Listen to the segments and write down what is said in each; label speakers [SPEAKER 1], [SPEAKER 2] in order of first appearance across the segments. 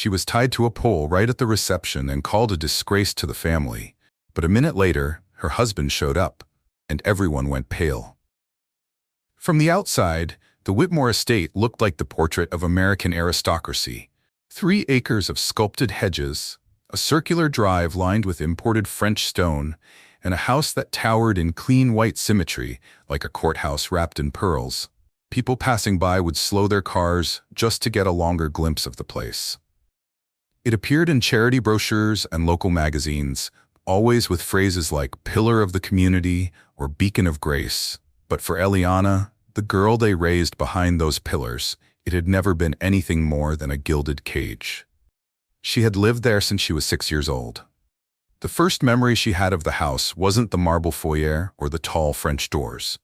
[SPEAKER 1] She was tied to a pole right at the reception and called a disgrace to the family. But a minute later, her husband showed up, and everyone went pale. From the outside, the Whitmore estate looked like the portrait of American aristocracy. 3 acres of sculpted hedges, a circular drive lined with imported French stone, and a house that towered in clean white symmetry like a courthouse wrapped in pearls. People passing by would slow their cars just to get a longer glimpse of the place. It appeared in charity brochures and local magazines, always with phrases like pillar of the community or beacon of grace. But for Eliana, the girl they raised behind those pillars, it had never been anything more than a gilded cage. She had lived there since she was 6 years old. The first memory she had of the house wasn't the marble foyer or the tall French doors.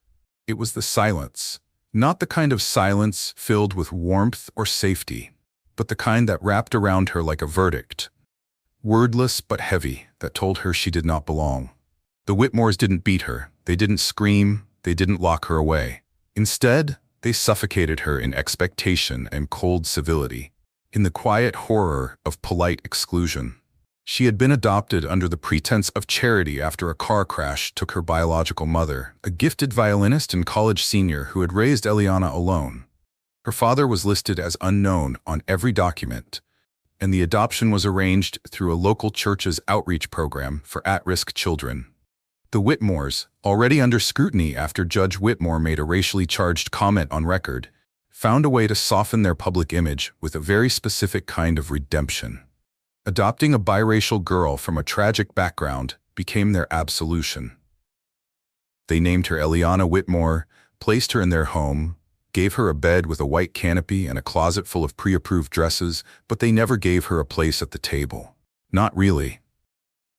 [SPEAKER 1] It was the silence, not the kind of silence filled with warmth or safety, but the kind that wrapped around her like a verdict, wordless but heavy, that told her she did not belong. The Whitmores didn't beat her, they didn't scream, they didn't lock her away. Instead, they suffocated her in expectation and cold civility, in the quiet horror of polite exclusion. She had been adopted under the pretense of charity after a car crash took her biological mother, a gifted violinist and college senior who had raised Eliana alone. Her father was listed as unknown on every document, and the adoption was arranged through a local church's outreach program for at-risk children. The Whitmores, already under scrutiny after Judge Whitmore made a racially charged comment on record, found a way to soften their public image with a very specific kind of redemption. Adopting a biracial girl from a tragic background became their absolution. They named her Eliana Whitmore, placed her in their home, gave her a bed with a white canopy and a closet full of pre-approved dresses, but they never gave her a place at the table. Not really.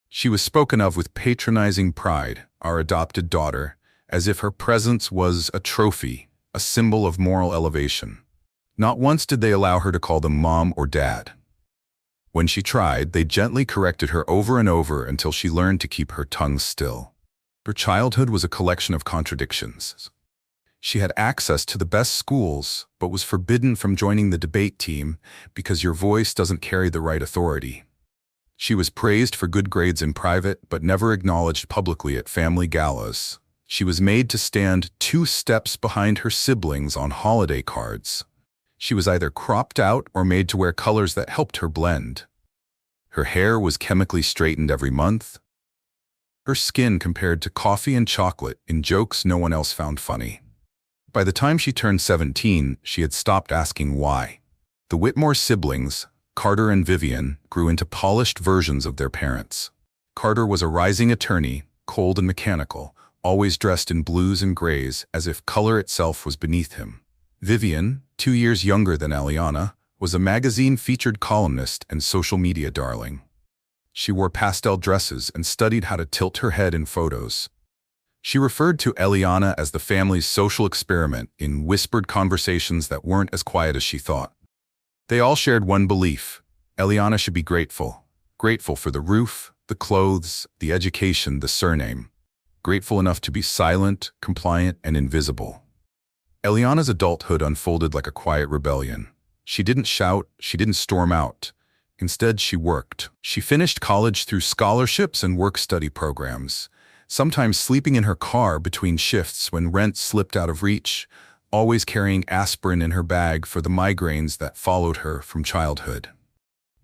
[SPEAKER 1] She was spoken of with patronizing pride, our adopted daughter, as if her presence was a trophy, a symbol of moral elevation. Not once did they allow her to call them mom or dad. When she tried, they gently corrected her over and over until she learned to keep her tongue still. Her childhood was a collection of contradictions. She had access to the best schools, but was forbidden from joining the debate team because your voice doesn't carry the right authority. She was praised for good grades in private, but never acknowledged publicly at family galas. She was made to stand 2 steps behind her siblings on holiday cards. She was either cropped out or made to wear colors that helped her blend. Her hair was chemically straightened every month. Her skin compared to coffee and chocolate in jokes no one else found funny. By the time she turned 17, she had stopped asking why. The Whitmore siblings, Carter and Vivian, grew into polished versions of their parents. Carter was a rising attorney, cold and mechanical, always dressed in blues and grays as if color itself was beneath him. Vivian, 2 years younger than Eliana, was a magazine-featured columnist and social media darling. She wore pastel dresses and studied how to tilt her head in photos. She referred to Eliana as the family's social experiment in whispered conversations that weren't as quiet as she thought. They all shared one belief: Eliana should be grateful. Grateful for the roof, the clothes, the education, the surname. Grateful enough to be silent, compliant, and invisible. Eliana's adulthood unfolded like a quiet rebellion. She didn't shout, she didn't storm out. Instead, she worked. She finished college through scholarships and work-study programs, sometimes sleeping in her car between shifts when rent slipped out of reach, always carrying aspirin in her bag for the migraines that followed her from childhood.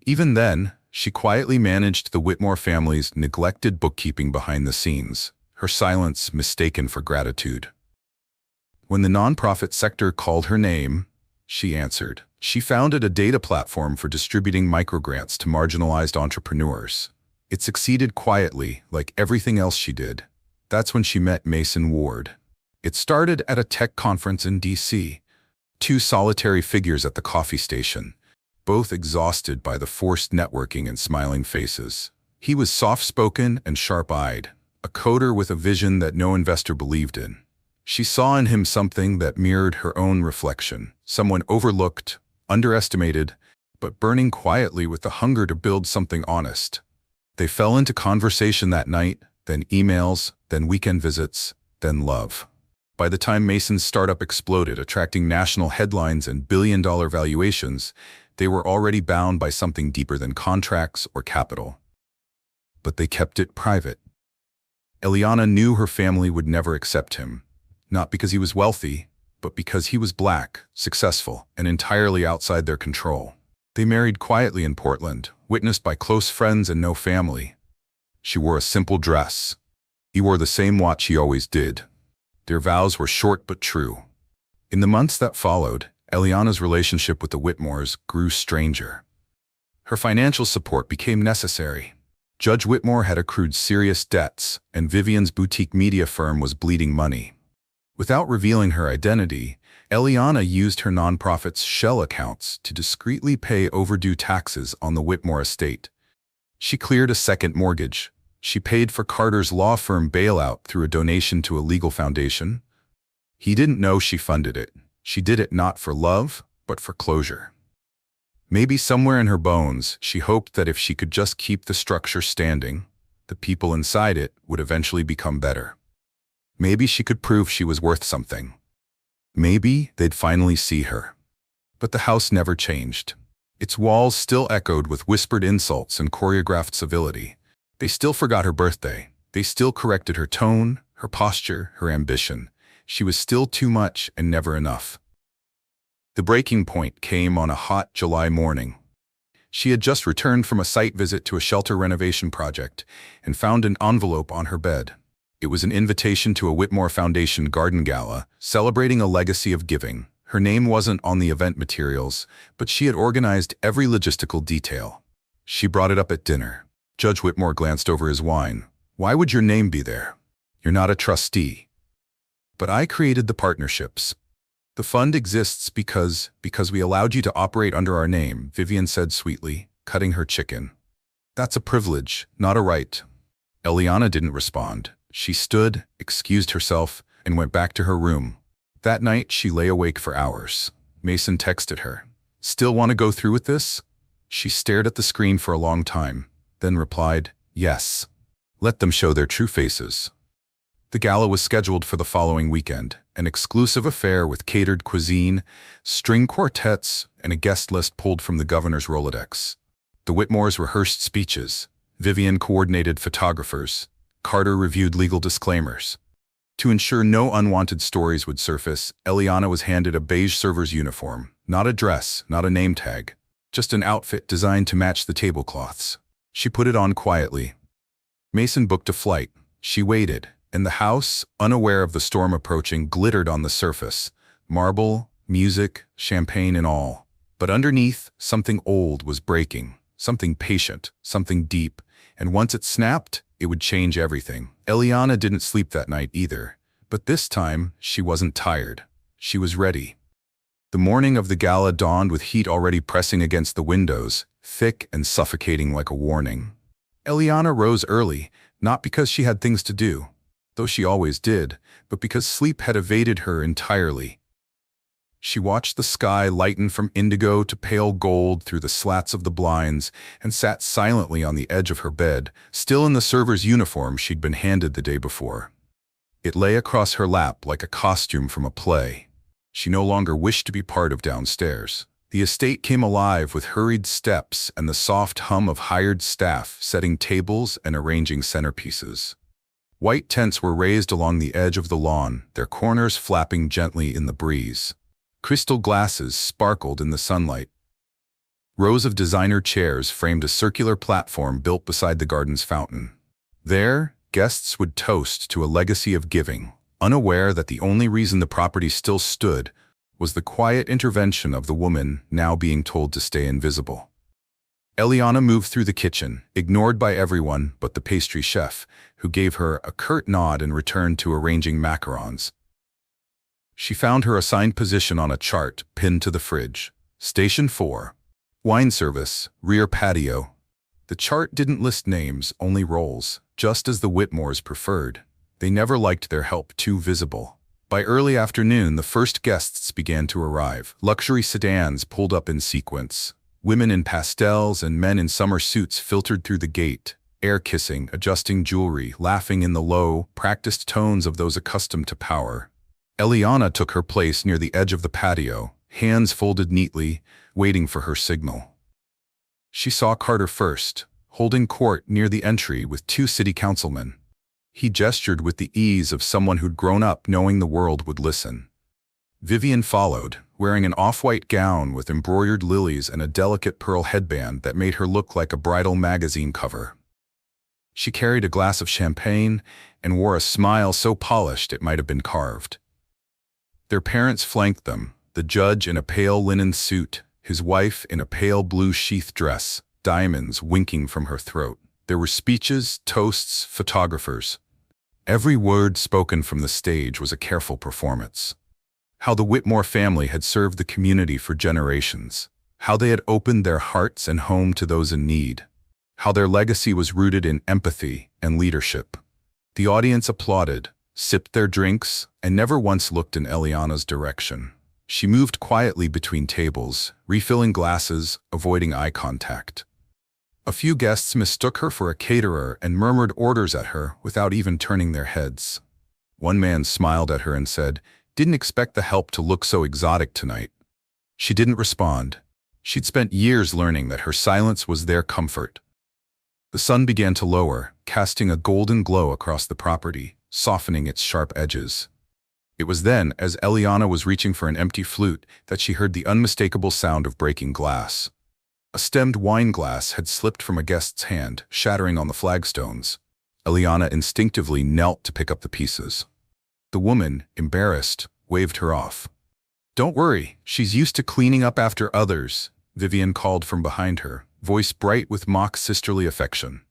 [SPEAKER 1] Even then, she quietly managed the Whitmore family's neglected bookkeeping behind the scenes, her silence mistaken for gratitude. When the nonprofit sector called her name, she answered. She founded a data platform for distributing microgrants to marginalized entrepreneurs. It succeeded quietly, like everything else she did. That's when she met Mason Ward. It started at a tech conference in D.C. 2 solitary figures at the coffee station, both exhausted by the forced networking and smiling faces. He was soft-spoken and sharp-eyed, a coder with a vision that no investor believed in. She saw in him something that mirrored her own reflection, someone overlooked, underestimated, but burning quietly with the hunger to build something honest. They fell into conversation that night, then emails, then weekend visits, then love. By the time Mason's startup exploded, attracting national headlines and billion-dollar valuations, They were already bound by something deeper than contracts or capital. But they kept it private. Eliana knew her family would never accept him, not because he was wealthy, but because he was black, successful, and entirely outside their control. They married quietly in Portland, witnessed by close friends and no family. She wore a simple dress. He wore the same watch he always did. Their vows were short but true. In the months that followed, Eliana's relationship with the Whitmores grew stranger. Her financial support became necessary. Judge Whitmore had accrued serious debts, and Vivian's boutique media firm was bleeding money. Without revealing her identity, Eliana used her nonprofit's shell accounts to discreetly pay overdue taxes on the Whitmore estate. She cleared a second mortgage. She paid for Carter's law firm bailout through a donation to a legal foundation. He didn't know she funded it. She did it not for love, but for closure. Maybe somewhere in her bones, she hoped that if she could just keep the structure standing, the people inside it would eventually become better. Maybe she could prove she was worth something. Maybe they'd finally see her. But the house never changed. Its walls still echoed with whispered insults and choreographed civility. They still forgot her birthday. They still corrected her tone, her posture, her ambition. She was still too much and never enough. The breaking point came on a hot July morning. She had just returned from a site visit to a shelter renovation project and found an envelope on her bed. It was an invitation to a Whitmore Foundation garden gala, celebrating a legacy of giving. Her name wasn't on the event materials, but she had organized every logistical detail. She brought it up at dinner. Judge Whitmore glanced over his wine. "Why would your name be there? You're not a trustee." "But I created the partnerships. The fund exists because we allowed you to operate under our name," Vivian said sweetly, cutting her chicken. "That's a privilege, not a right." Eliana didn't respond. She stood, excused herself, and went back to her room. That night, she lay awake for hours. Mason texted her. "Still want to go through with this?" She stared at the screen for a long time, then replied, "Yes. Let them show their true faces." The gala was scheduled for the following weekend, an exclusive affair with catered cuisine, string quartets, and a guest list pulled from the governor's Rolodex. The Whitmores rehearsed speeches. Vivian coordinated photographers. Carter reviewed legal disclaimers. To ensure no unwanted stories would surface, Eliana was handed a beige server's uniform, not a dress, not a name tag, just an outfit designed to match the tablecloths. She put it on quietly. Mason booked a flight. She waited, and the house, unaware of the storm approaching, glittered on the surface. Marble, music, champagne and all. But underneath, something old was breaking, something patient, something deep, and once it snapped, it would change everything. Eliana didn't sleep that night either, but this time she wasn't tired. She was ready. The morning of the gala dawned with heat already pressing against the windows, thick and suffocating like a warning. Eliana rose early, not because she had things to do, though she always did, but because sleep had evaded her entirely. She watched the sky lighten from indigo to pale gold through the slats of the blinds and sat silently on the edge of her bed, still in the server's uniform she'd been handed the day before. It lay across her lap like a costume from a play. She no longer wished to be part of downstairs. The estate came alive with hurried steps and the soft hum of hired staff setting tables and arranging centerpieces. White tents were raised along the edge of the lawn, their corners flapping gently in the breeze. Crystal glasses sparkled in the sunlight. Rows of designer chairs framed a circular platform built beside the garden's fountain. There, guests would toast to a legacy of giving, unaware that the only reason the property still stood was the quiet intervention of the woman now being told to stay invisible. Eliana moved through the kitchen, ignored by everyone but the pastry chef, who gave her a curt nod and returned to arranging macarons. She found her assigned position on a chart pinned to the fridge. Station 4. Wine service, rear patio. The chart didn't list names, only roles, just as the Whitmores preferred. They never liked their help too visible. By early afternoon, the first guests began to arrive. Luxury sedans pulled up in sequence. Women in pastels and men in summer suits filtered through the gate, air-kissing, adjusting jewelry, laughing in the low, practiced tones of those accustomed to power. Eliana took her place near the edge of the patio, hands folded neatly, waiting for her signal. She saw Carter first, holding court near the entry with two city councilmen. He gestured with the ease of someone who'd grown up knowing the world would listen. Vivian followed, wearing an off-white gown with embroidered lilies and a delicate pearl headband that made her look like a bridal magazine cover. She carried a glass of champagne and wore a smile so polished it might have been carved. Their parents flanked them, the judge in a pale linen suit, his wife in a pale blue sheath dress, diamonds winking from her throat. There were speeches, toasts, photographers. Every word spoken from the stage was a careful performance. How the Whitmore family had served the community for generations. How they had opened their hearts and home to those in need. How their legacy was rooted in empathy and leadership. The audience applauded, sipped their drinks, and never once looked in Eliana's direction. She moved quietly between tables, refilling glasses, avoiding eye contact. A few guests mistook her for a caterer and murmured orders at her without even turning their heads. One man smiled at her and said, "Didn't expect the help to look so exotic tonight." She didn't respond. She'd spent years learning that her silence was their comfort. The sun began to lower, casting a golden glow across the property, softening its sharp edges. It was then, as Eliana was reaching for an empty flute, that she heard the unmistakable sound of breaking glass. A stemmed wine glass had slipped from a guest's hand, shattering on the flagstones. Eliana instinctively knelt to pick up the pieces. The woman, embarrassed, waved her off. "Don't worry, she's used to cleaning up after others," Vivian called from behind her, voice bright with mock sisterly affection.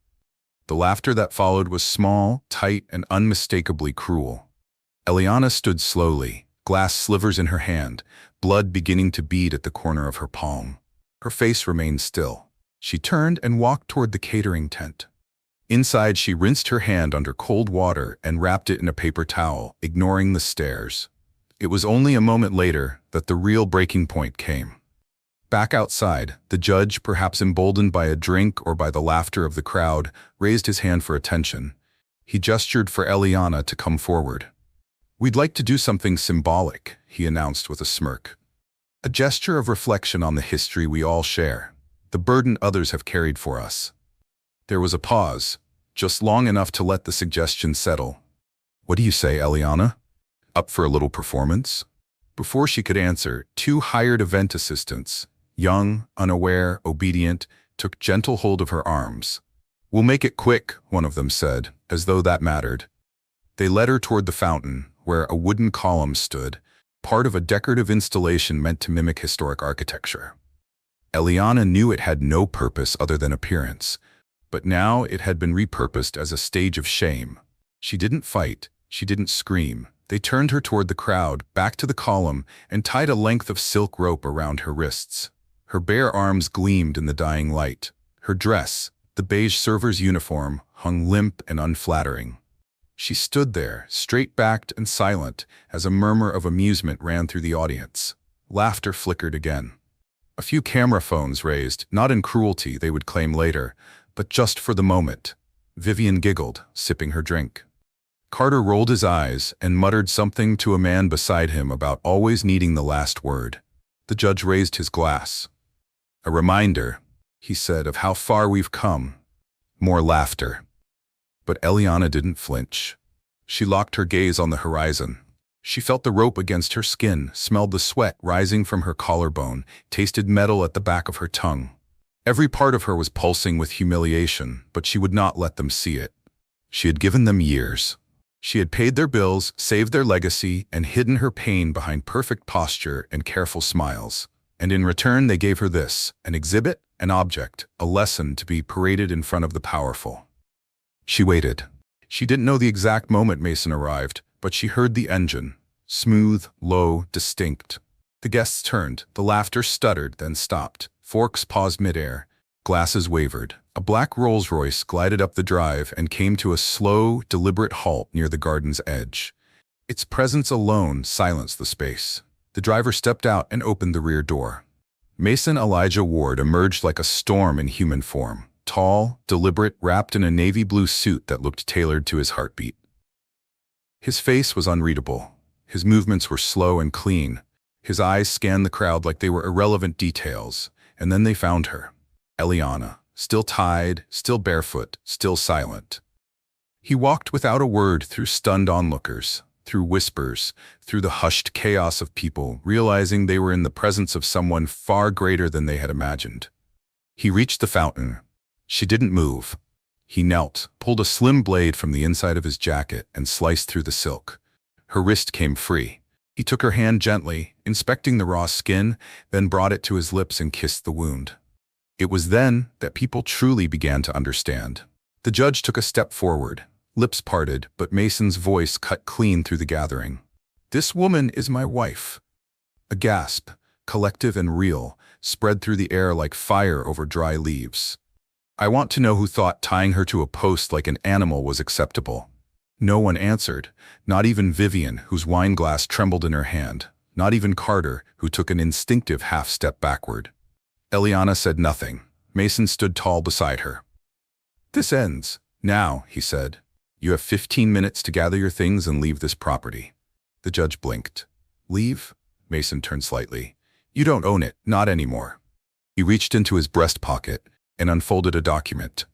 [SPEAKER 1] The laughter that followed was small, tight, and unmistakably cruel. Eliana stood slowly, glass slivers in her hand, blood beginning to bead at the corner of her palm. Her face remained still. She turned and walked toward the catering tent. Inside, she rinsed her hand under cold water and wrapped it in a paper towel, ignoring the stares. It was only a moment later that the real breaking point came. Back outside, the judge, perhaps emboldened by a drink or by the laughter of the crowd, raised his hand for attention. He gestured for Eliana to come forward. "We'd like to do something symbolic," he announced with a smirk. "A gesture of reflection on the history we all share, the burden others have carried for us." There was a pause, just long enough to let the suggestion settle. "What do you say, Eliana? Up for a little performance?" Before she could answer, two hired event assistants, young, unaware, obedient, took gentle hold of her arms. "We'll make it quick," one of them said, as though that mattered. They led her toward the fountain, where a wooden column stood, part of a decorative installation meant to mimic historic architecture. Eliana knew it had no purpose other than appearance, but now it had been repurposed as a stage of shame. She didn't fight, she didn't scream. They turned her toward the crowd, back to the column, and tied a length of silk rope around her wrists. Her bare arms gleamed in the dying light. Her dress, the beige server's uniform, hung limp and unflattering. She stood there, straight-backed and silent, as a murmur of amusement ran through the audience. Laughter flickered again. A few camera phones raised, not in cruelty, they would claim later, but just for the moment. Vivian giggled, sipping her drink. Carter rolled his eyes and muttered something to a man beside him about always needing the last word. The judge raised his glass. "A reminder," he said, "of how far we've come." More laughter. But Eliana didn't flinch. She locked her gaze on the horizon. She felt the rope against her skin, smelled the sweat rising from her collarbone, tasted metal at the back of her tongue. Every part of her was pulsing with humiliation, but she would not let them see it. She had given them years. She had paid their bills, saved their legacy, and hidden her pain behind perfect posture and careful smiles. And in return they gave her this, an exhibit, an object, a lesson to be paraded in front of the powerful. She waited. She didn't know the exact moment Mason arrived, but she heard the engine. Smooth, low, distinct. The guests turned. The laughter stuttered, then stopped. Forks paused midair. Glasses wavered. A black Rolls-Royce glided up the drive and came to a slow, deliberate halt near the garden's edge. Its presence alone silenced the space. The driver stepped out and opened the rear door. Mason Elijah Ward emerged like a storm in human form. Tall, deliberate, wrapped in a navy blue suit that looked tailored to his heartbeat. His face was unreadable. His movements were slow and clean. His eyes scanned the crowd like they were irrelevant details, and then they found her. Eliana, still tied, still barefoot, still silent. He walked without a word through stunned onlookers, through whispers, through the hushed chaos of people, realizing they were in the presence of someone far greater than they had imagined. He reached the fountain. She didn't move. He knelt, pulled a slim blade from the inside of his jacket, and sliced through the silk. Her wrist came free. He took her hand gently, inspecting the raw skin, then brought it to his lips and kissed the wound. It was then that people truly began to understand. The judge took a step forward, lips parted, but Mason's voice cut clean through the gathering. "This woman is my wife." A gasp, collective and real, spread through the air like fire over dry leaves. I want to know who thought tying her to a post like an animal was acceptable. No one answered, not even Vivian, whose wine glass trembled in her hand, not even Carter, who took an instinctive half-step backward. Eliana said nothing. Mason stood tall beside her. "This ends. Now," he said. "You have 15 minutes to gather your things and leave this property." The judge blinked. "Leave?" Mason turned slightly. "You don't own it, not anymore." He reached into his breast pocket and unfolded a document.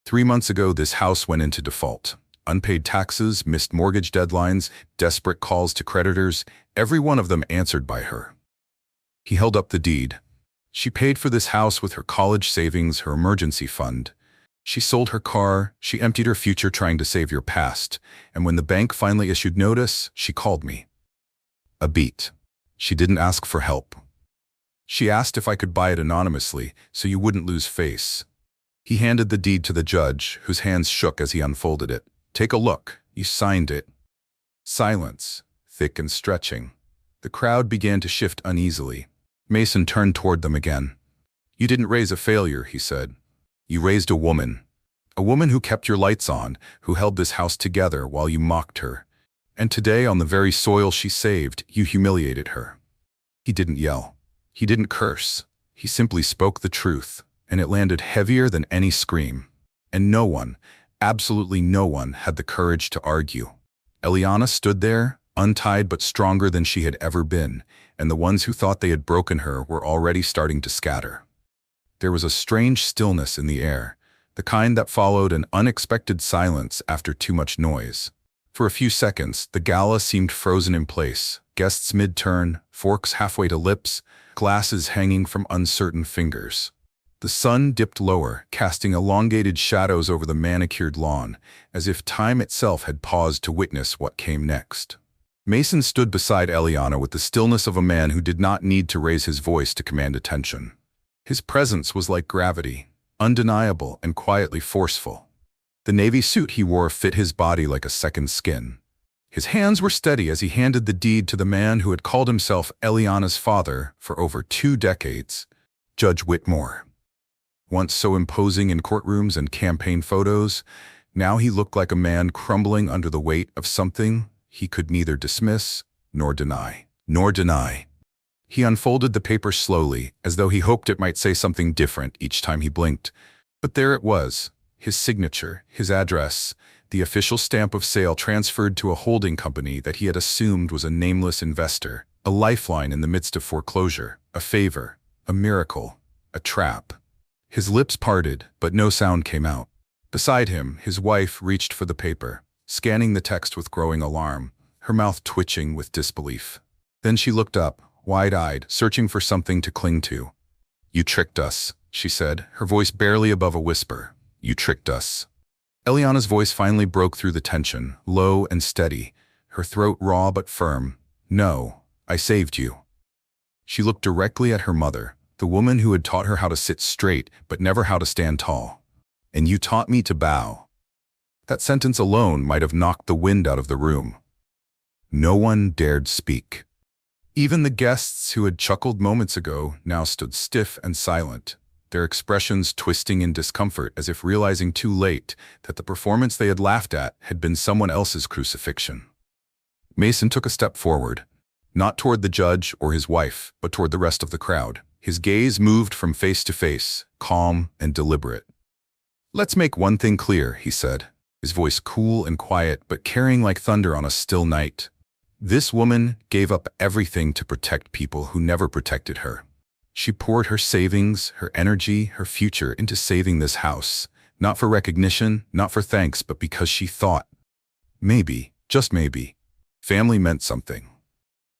[SPEAKER 1] 3 months ago, this house went into default. Unpaid taxes, missed mortgage deadlines, desperate calls to creditors, every one of them answered by her. He held up the deed. She paid for this house with her college savings, her emergency fund. She sold her car, she emptied her future trying to save your past, and when the bank finally issued notice, she called me. A beat. She didn't ask for help. She asked if I could buy it anonymously, so you wouldn't lose face. He handed the deed to the judge, whose hands shook as he unfolded it. "Take a look. You signed it." Silence, thick and stretching. The crowd began to shift uneasily. Mason turned toward them again. "You didn't raise a failure," he said. "You raised a woman. A woman who kept your lights on, who held this house together while you mocked her. And today, on the very soil she saved, you humiliated her." He didn't yell. He didn't curse. He simply spoke the truth, and it landed heavier than any scream. And no one, absolutely no one, had the courage to argue. Eliana stood there, untied but stronger than she had ever been, and the ones who thought they had broken her were already starting to scatter. There was a strange stillness in the air, the kind that followed an unexpected silence after too much noise. For a few seconds, the gala seemed frozen in place, guests mid-turn, forks halfway to lips, glasses hanging from uncertain fingers. The sun dipped lower, casting elongated shadows over the manicured lawn, as if time itself had paused to witness what came next. Mason stood beside Eliana with the stillness of a man who did not need to raise his voice to command attention. His presence was like gravity, undeniable and quietly forceful. The navy suit he wore fit his body like a second skin. His hands were steady as he handed the deed to the man who had called himself Eliana's father for over 2 decades, Judge Whitmore. Once so imposing in courtrooms and campaign photos, now he looked like a man crumbling under the weight of something he could neither dismiss nor deny. He unfolded the paper slowly, as though he hoped it might say something different each time he blinked. But there it was, his signature, his address, the official stamp of sale transferred to a holding company that he had assumed was a nameless investor, a lifeline in the midst of foreclosure, a favor, a miracle, a trap. His lips parted, but no sound came out. Beside him, his wife reached for the paper, scanning the text with growing alarm, her mouth twitching with disbelief. Then she looked up, wide-eyed, searching for something to cling to. "You tricked us," she said, her voice barely above a whisper. "You tricked us." Eliana's voice finally broke through the tension, low and steady, her throat raw but firm. "No, I saved you." She looked directly at her mother, the woman who had taught her how to sit straight but never how to stand tall. "And you taught me to bow." That sentence alone might have knocked the wind out of the room. No one dared speak. Even the guests who had chuckled moments ago now stood stiff and silent, their expressions twisting in discomfort as if realizing too late that the performance they had laughed at had been someone else's crucifixion. Mason took a step forward, not toward the judge or his wife, but toward the rest of the crowd. His gaze moved from face to face, calm and deliberate. "Let's make one thing clear," he said, his voice cool and quiet but carrying like thunder on a still night. This woman gave up everything to protect people who never protected her. She poured her savings, her energy, her future into saving this house, not for recognition, not for thanks, but because she thought, maybe, just maybe, family meant something.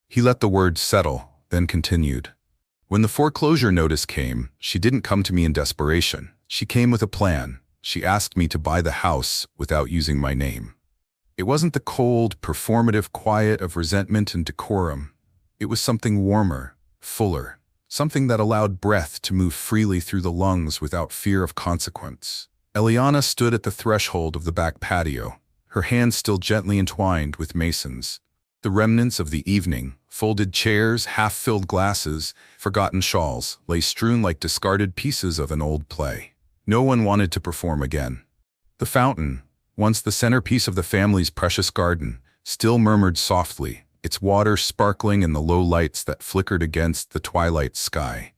[SPEAKER 1] He let the words settle, then continued. When the foreclosure notice came, she didn't come to me in desperation. She came with a plan. She asked me to buy the house without using my name. It wasn't the cold, performative quiet of resentment and decorum. It was something warmer, fuller, something that allowed breath to move freely through the lungs without fear of consequence. Eliana stood at the threshold of the back patio, her hands still gently entwined with Mason's. The remnants of the evening, folded chairs, half-filled glasses, forgotten shawls, lay strewn like discarded pieces of an old play. No one wanted to perform again. The fountain, once the centerpiece of the family's precious garden, still murmured softly, its water sparkling in the low lights that flickered against the twilight sky.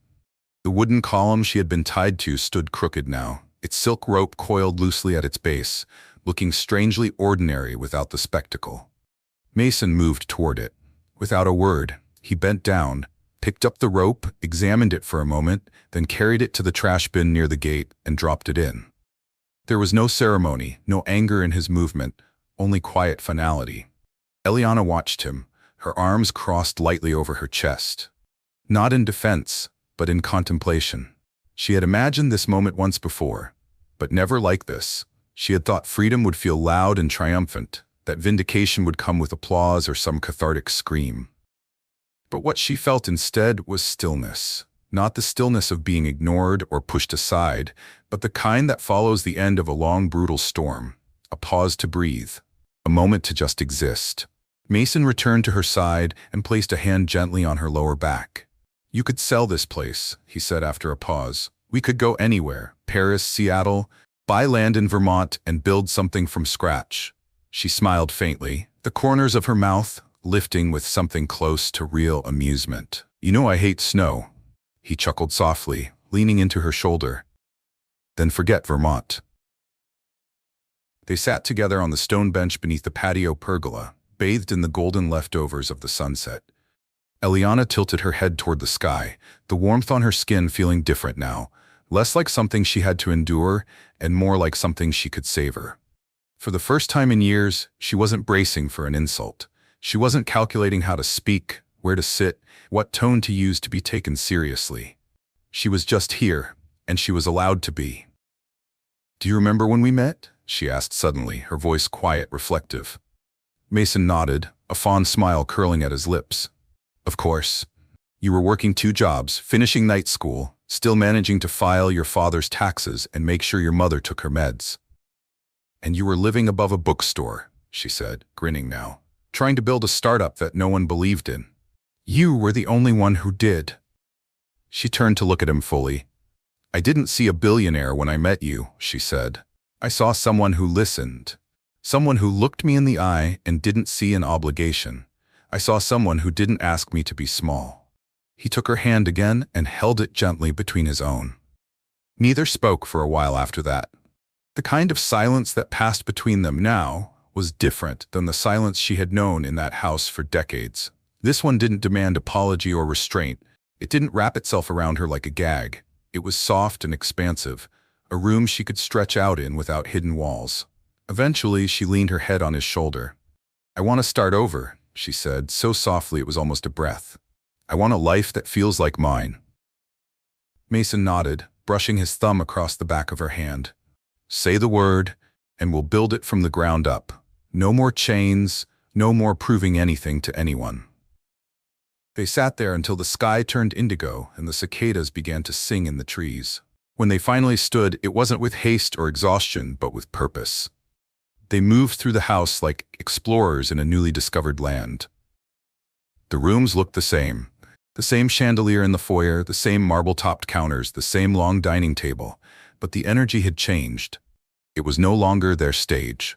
[SPEAKER 1] The wooden column she had been tied to stood crooked now, its silk rope coiled loosely at its base, looking strangely ordinary without the spectacle. Mason moved toward it. Without a word, he bent down, picked up the rope, examined it for a moment, then carried it to the trash bin near the gate and dropped it in. There was no ceremony, no anger in his movement, only quiet finality. Eliana watched him, her arms crossed lightly over her chest. Not in defense, but in contemplation. She had imagined this moment once before, but never like this. She had thought freedom would feel loud and triumphant, that vindication would come with applause or some cathartic scream. But what she felt instead was stillness. Not the stillness of being ignored or pushed aside, but the kind that follows the end of a long, brutal storm. A pause to breathe. A moment to just exist. Mason returned to her side and placed a hand gently on her lower back. "You could sell this place," he said after a pause. "We could go anywhere, Paris, Seattle, buy land in Vermont and build something from scratch." She smiled faintly, the corners of her mouth lifting with something close to real amusement. "You know I hate snow." He chuckled softly, leaning into her shoulder. "Then forget Vermont." They sat together on the stone bench beneath the patio pergola, bathed in the golden leftovers of the sunset. Eliana tilted her head toward the sky, the warmth on her skin feeling different now, less like something she had to endure and more like something she could savor. For the first time in years, she wasn't bracing for an insult. She wasn't calculating how to speak, where to sit, what tone to use to be taken seriously. She was just here, and she was allowed to be. "Do you remember when we met?" she asked suddenly, her voice quiet, reflective. Mason nodded, a fond smile curling at his lips. "Of course. You were working 2 jobs, finishing night school, still managing to file your father's taxes and make sure your mother took her meds. And you were living above a bookstore," she said, grinning now, "trying to build a startup that no one believed in. You were the only one who did." She turned to look at him fully. "I didn't see a billionaire when I met you," she said. "I saw someone who listened. Someone who looked me in the eye and didn't see an obligation. I saw someone who didn't ask me to be small." He took her hand again and held it gently between his own. Neither spoke for a while after that. The kind of silence that passed between them now was different than the silence she had known in that house for decades. This one didn't demand apology or restraint. It didn't wrap itself around her like a gag. It was soft and expansive, a room she could stretch out in without hidden walls. Eventually, she leaned her head on his shoulder. "I want to start over," she said, so softly it was almost a breath. "I want a life that feels like mine." Mason nodded, brushing his thumb across the back of her hand. "Say the word, and we'll build it from the ground up. No more chains, no more proving anything to anyone." They sat there until the sky turned indigo and the cicadas began to sing in the trees. When they finally stood, it wasn't with haste or exhaustion, but with purpose. They moved through the house like explorers in a newly discovered land. The rooms looked the same chandelier in the foyer, the same marble-topped counters, the same long dining table, but the energy had changed. It was no longer their stage.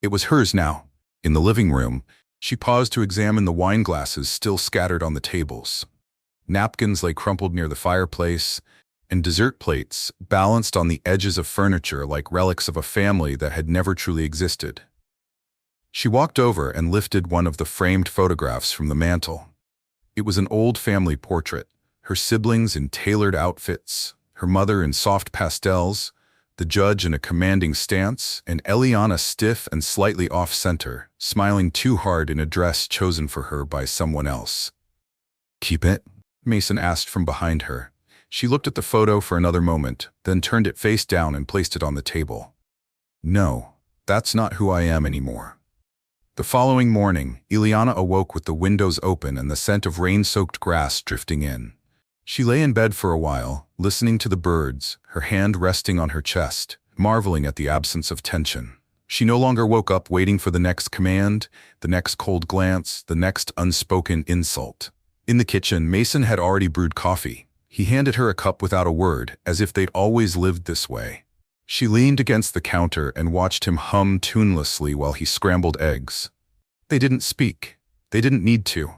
[SPEAKER 1] It was hers now. In the living room, she paused to examine the wine glasses still scattered on the tables. Napkins lay crumpled near the fireplace, and dessert plates balanced on the edges of furniture like relics of a family that had never truly existed. She walked over and lifted one of the framed photographs from the mantel. It was an old family portrait, her siblings in tailored outfits, her mother in soft pastels, the judge in a commanding stance, and Eliana stiff and slightly off-center, smiling too hard in a dress chosen for her by someone else. "Keep it?" Mason asked from behind her. She looked at the photo for another moment, then turned it face down and placed it on the table. "No, that's not who I am anymore." The following morning, Eliana awoke with the windows open and the scent of rain-soaked grass drifting in. She lay in bed for a while, listening to the birds, her hand resting on her chest, marveling at the absence of tension. She no longer woke up waiting for the next command, the next cold glance, the next unspoken insult. In the kitchen, Mason had already brewed coffee. He handed her a cup without a word, as if they'd always lived this way. She leaned against the counter and watched him hum tunelessly while he scrambled eggs. They didn't speak. They didn't need to.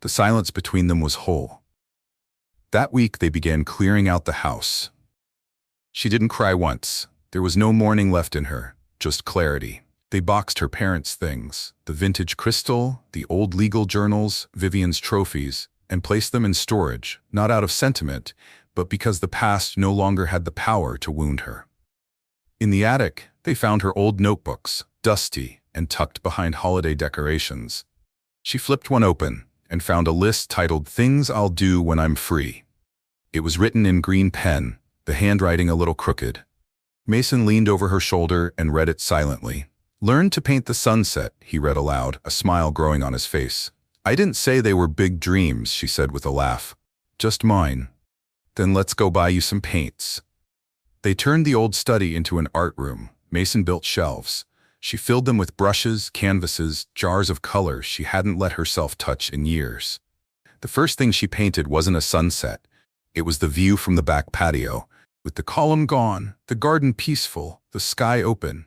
[SPEAKER 1] The silence between them was whole. That week they began clearing out the house. She didn't cry once. There was no mourning left in her, just clarity. They boxed her parents' things, the vintage crystal, the old legal journals, Vivian's trophies, and placed them in storage, not out of sentiment, but because the past no longer had the power to wound her. In the attic, they found her old notebooks, dusty and tucked behind holiday decorations. She flipped one open and found a list titled "Things I'll Do When I'm Free." It was written in green pen, the handwriting a little crooked. Mason leaned over her shoulder and read it silently. "Learn to paint the sunset," he read aloud, a smile growing on his face. "I didn't say they were big dreams," she said with a laugh. "Just mine." "Then let's go buy you some paints." They turned the old study into an art room. Mason built shelves. She filled them with brushes, canvases, jars of color she hadn't let herself touch in years. The first thing she painted wasn't a sunset. It was the view from the back patio, with the column gone, the garden peaceful, the sky open.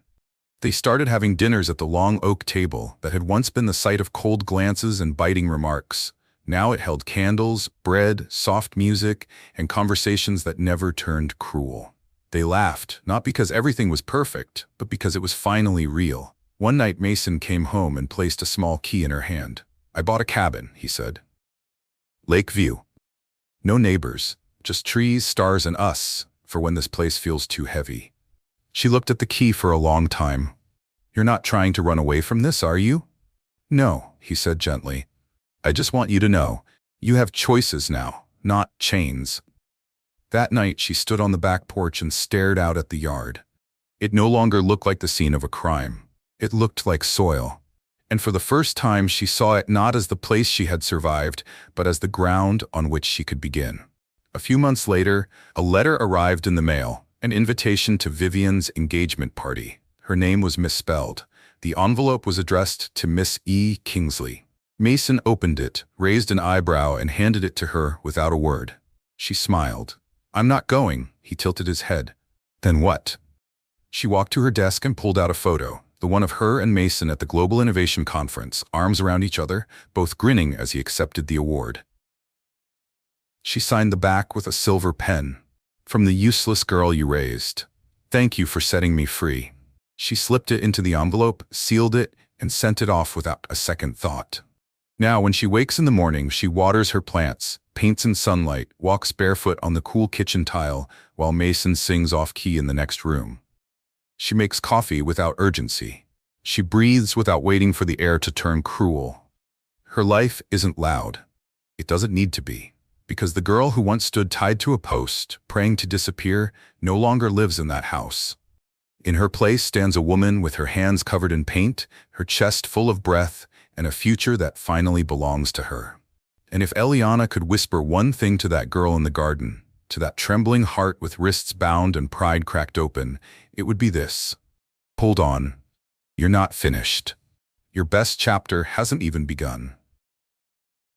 [SPEAKER 1] They started having dinners at the long oak table that had once been the site of cold glances and biting remarks. Now it held candles, bread, soft music, and conversations that never turned cruel. They laughed, not because everything was perfect, but because it was finally real. One night Mason came home and placed a small key in her hand. "I bought a cabin," he said. "Lakeview. No neighbors, just trees, stars, and us, for when this place feels too heavy." She looked at the key for a long time. "You're not trying to run away from this, are you?" "No," he said gently. "I just want you to know, you have choices now, not chains." That night she stood on the back porch and stared out at the yard. It no longer looked like the scene of a crime. It looked like soil. And for the first time she saw it not as the place she had survived, but as the ground on which she could begin. A few months later, a letter arrived in the mail, an invitation to Vivian's engagement party. Her name was misspelled. The envelope was addressed to Miss E. Kingsley. Mason opened it, raised an eyebrow, and handed it to her without a word. She smiled. "I'm not going," he tilted his head. "Then what?" She walked to her desk and pulled out a photo, the one of her and Mason at the Global Innovation Conference, arms around each other, both grinning as he accepted the award. She signed the back with a silver pen. "From the useless girl you raised. Thank you for setting me free." She slipped it into the envelope, sealed it, and sent it off without a second thought. Now, when she wakes in the morning, she waters her plants, paints in sunlight, walks barefoot on the cool kitchen tile, while Mason sings off-key in the next room. She makes coffee without urgency. She breathes without waiting for the air to turn cruel. Her life isn't loud. It doesn't need to be, because the girl who once stood tied to a post, praying to disappear, no longer lives in that house. In her place stands a woman with her hands covered in paint, her chest full of breath, and a future that finally belongs to her. And if Eliana could whisper one thing to that girl in the garden, to that trembling heart with wrists bound and pride cracked open, it would be this: hold on, you're not finished. Your best chapter hasn't even begun.